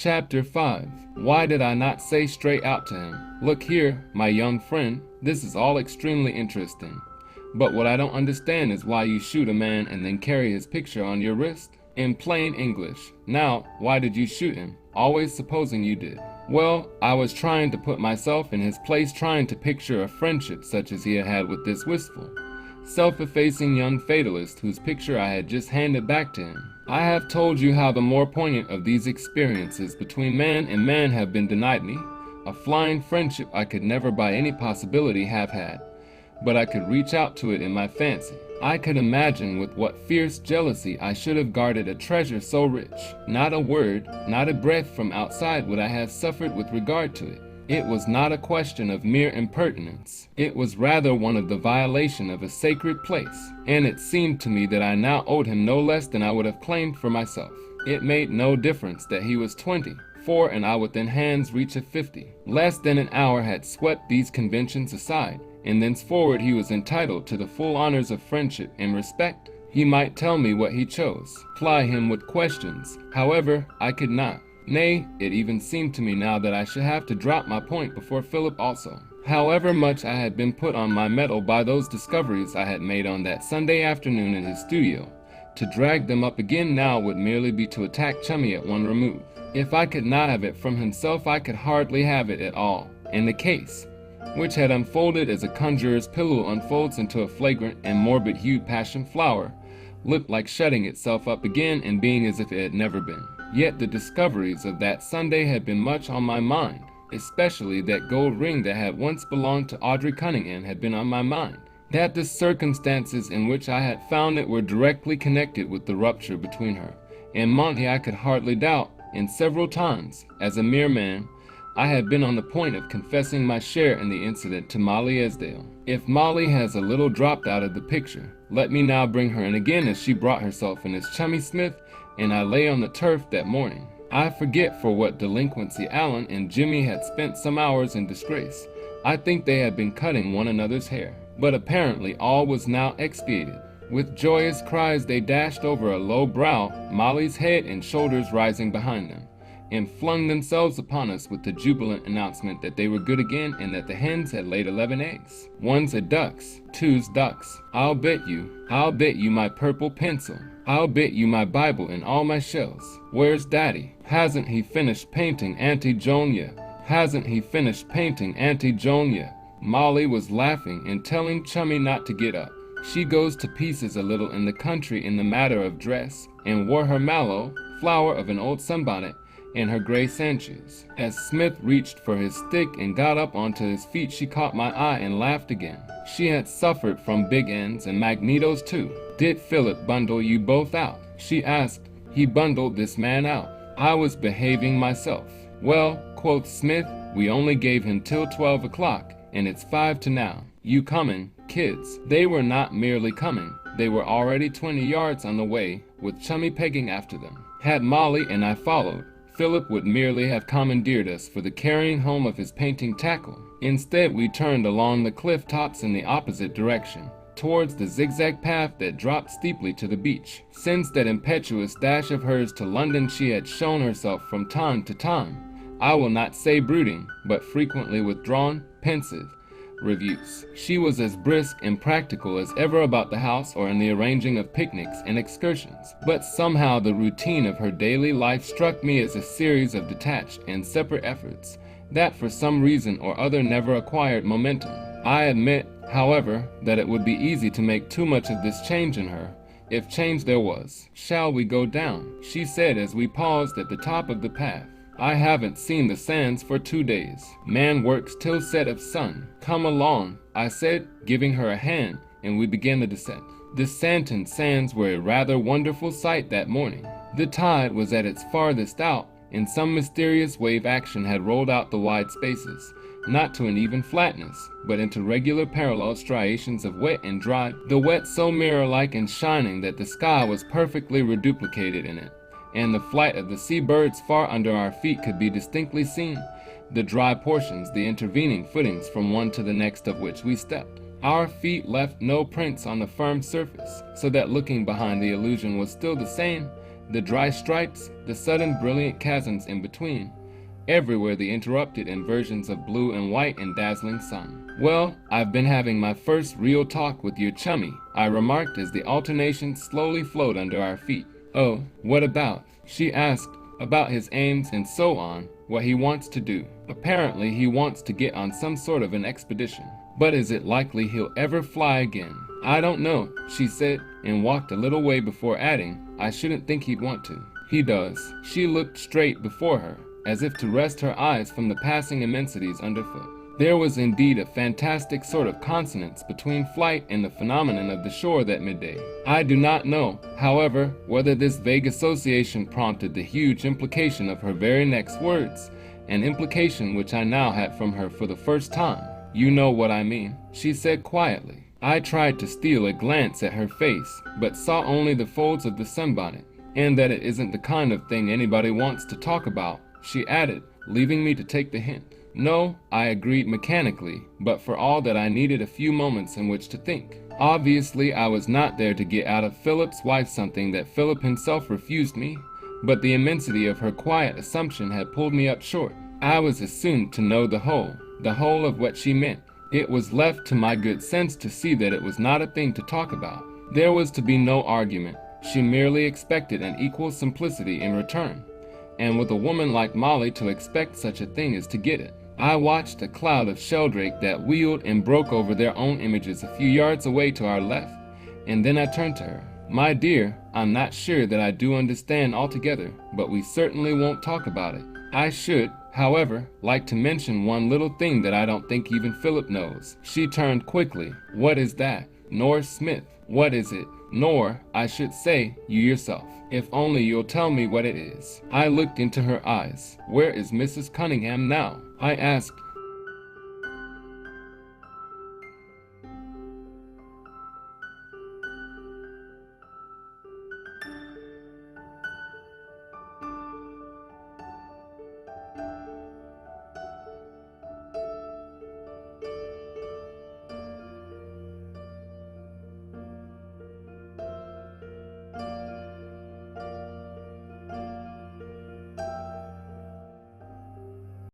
Chapter 5. Why did I not say straight out to him, "Look here, my young friend, this is all extremely interesting. But what I don't understand is why you shoot a man and then carry his picture on your wrist? In plain English, now, why did you shoot him, always supposing you did?" Well, I was trying to put myself in his place, trying to picture a friendship such as he had had with this wistful, self-effacing young fatalist whose picture I had just handed back to him. I have told you how the more poignant of these experiences between man and man have been denied me, a flying friendship I could never by any possibility have had, but I could reach out to it in my fancy. I could imagine with what fierce jealousy I should have guarded a treasure so rich. Not a word, not a breath from outside would I have suffered with regard to it. It was not a question of mere impertinence. It was rather one of the violation of a sacred place, and it seemed to me that I now owed him no less than I would have claimed for myself. It made no difference that he was 24 and I within hand's reach of 50. Less than an hour had swept these conventions aside, and thenceforward he was entitled to the full honors of friendship and respect. He might tell me what he chose, ply him with questions. However, I could not. Nay, it even seemed to me now that I should have to drop my point before Philip also. However much I had been put on my mettle by those discoveries I had made on that Sunday afternoon in his studio, to drag them up again now would merely be to attack Chummy at one remove. If I could not have it from himself, I could hardly have it at all. And the case, which had unfolded as a conjurer's pillow unfolds into a flagrant and morbid-hued passion flower, looked like shutting itself up again and being as if it had never been. Yet the discoveries of that Sunday had been much on my mind, especially that gold ring that had once belonged to Audrey Cunningham had been on my mind. That the circumstances in which I had found it were directly connected with the rupture between her and Monty I could hardly doubt, and several times, as a mere man, I had been on the point of confessing my share in the incident to Molly Esdale. If Molly has a little dropped out of the picture, let me now bring her in again as she brought herself in as Chummy Smith and I lay on the turf that morning. I forget for what delinquency Allen and Jimmy had spent some hours in disgrace. I think they had been cutting one another's hair, but apparently all was now expiated. With joyous cries they dashed over a low brow, Molly's head and shoulders rising behind them, and flung themselves upon us with the jubilant announcement that they were good again and that the hens had laid 11 eggs. One's a ducks, two's ducks. I'll bet you my purple pencil. I'll bet you my Bible and all my shells. Where's Daddy? Hasn't he finished painting Auntie Joan yet? Hasn't he finished painting Auntie Joan yet? Molly was laughing and telling Chummy not to get up. She goes to pieces a little in the country in the matter of dress, and wore her mallow, flower of an old sunbonnet, and her gray Sanchez. As Smith reached for his stick and got up onto his feet, she caught my eye and laughed again. She had suffered from big ends and magnetos too. "Did Philip bundle you both out?" she asked. "He bundled this man out. I was behaving myself." "Well," quoth Smith, "we only gave him till 12 o'clock, and it's 5 to now. You coming, kids?" They were not merely coming, they were already 20 yards on the way, with Chummy pegging after them. Had Molly and I followed, Philip would merely have commandeered us for the carrying home of his painting tackle. Instead, we turned along the cliff tops in the opposite direction, towards the zigzag path that dropped steeply to the beach. Since that impetuous dash of hers to London she had shown herself from time to time, I will not say brooding, but frequently withdrawn, pensive, reviews. She was as brisk and practical as ever about the house or in the arranging of picnics and excursions, but somehow the routine of her daily life struck me as a series of detached and separate efforts that for some reason or other never acquired momentum. I admit, however, that it would be easy to make too much of this change in her, if change there was. "Shall we go down?" she said as we paused at the top of the path. "I haven't seen the sands for 2 days. Man works till set of sun." "Come along," I said, giving her a hand, and we began the descent. The Santon sands were a rather wonderful sight that morning. The tide was at its farthest out, and some mysterious wave action had rolled out the wide spaces, not to an even flatness, but into regular parallel striations of wet and dry, the wet so mirror-like and shining that the sky was perfectly reduplicated in it, and the flight of the seabirds far under our feet could be distinctly seen, the dry portions, the intervening footings from one to the next of which we stepped. Our feet left no prints on the firm surface, so that looking behind the illusion was still the same, the dry stripes, the sudden brilliant chasms in between, everywhere the interrupted inversions of blue and white and dazzling sun. "Well, I've been having my first real talk with your chummy," I remarked as the alternations slowly flowed under our feet. "Oh, what about?" she asked. "About his aims and so on, what he wants to do. Apparently he wants to get on some sort of an expedition. But is it likely he'll ever fly again?" "I don't know," she said, and walked a little way before adding, "I shouldn't think he'd want to." "He does." She looked straight before her, as if to rest her eyes from the passing immensities underfoot. There was indeed a fantastic sort of consonance between flight and the phenomenon of the shore that midday. I do not know, however, whether this vague association prompted the huge implication of her very next words, an implication which I now had from her for the first time. "You know what I mean," she said quietly. I tried to steal a glance at her face, but saw only the folds of the sunbonnet, and that it isn't the kind of thing anybody wants to talk about, she added, leaving me to take the hint. "No," I agreed mechanically, but for all that I needed a few moments in which to think. Obviously, I was not there to get out of Philip's wife something that Philip himself refused me, but the immensity of her quiet assumption had pulled me up short. I was assumed to know the whole of what she meant. It was left to my good sense to see that it was not a thing to talk about. There was to be no argument. She merely expected an equal simplicity in return. And with a woman like Molly, to expect such a thing is to get it. I watched a cloud of sheldrake that wheeled and broke over their own images a few yards away to our left, and then I turned to her. "My dear, I'm not sure that I do understand altogether, but we certainly won't talk about it. I should, however, like to mention one little thing that I don't think even Philip knows." She turned quickly. "What is that?" "Norris Smith." "What is it?" "Nor, I should say, you yourself. If only you'll tell me what it is." I looked into her eyes. "Where is Mrs. Cunningham now?" I asked,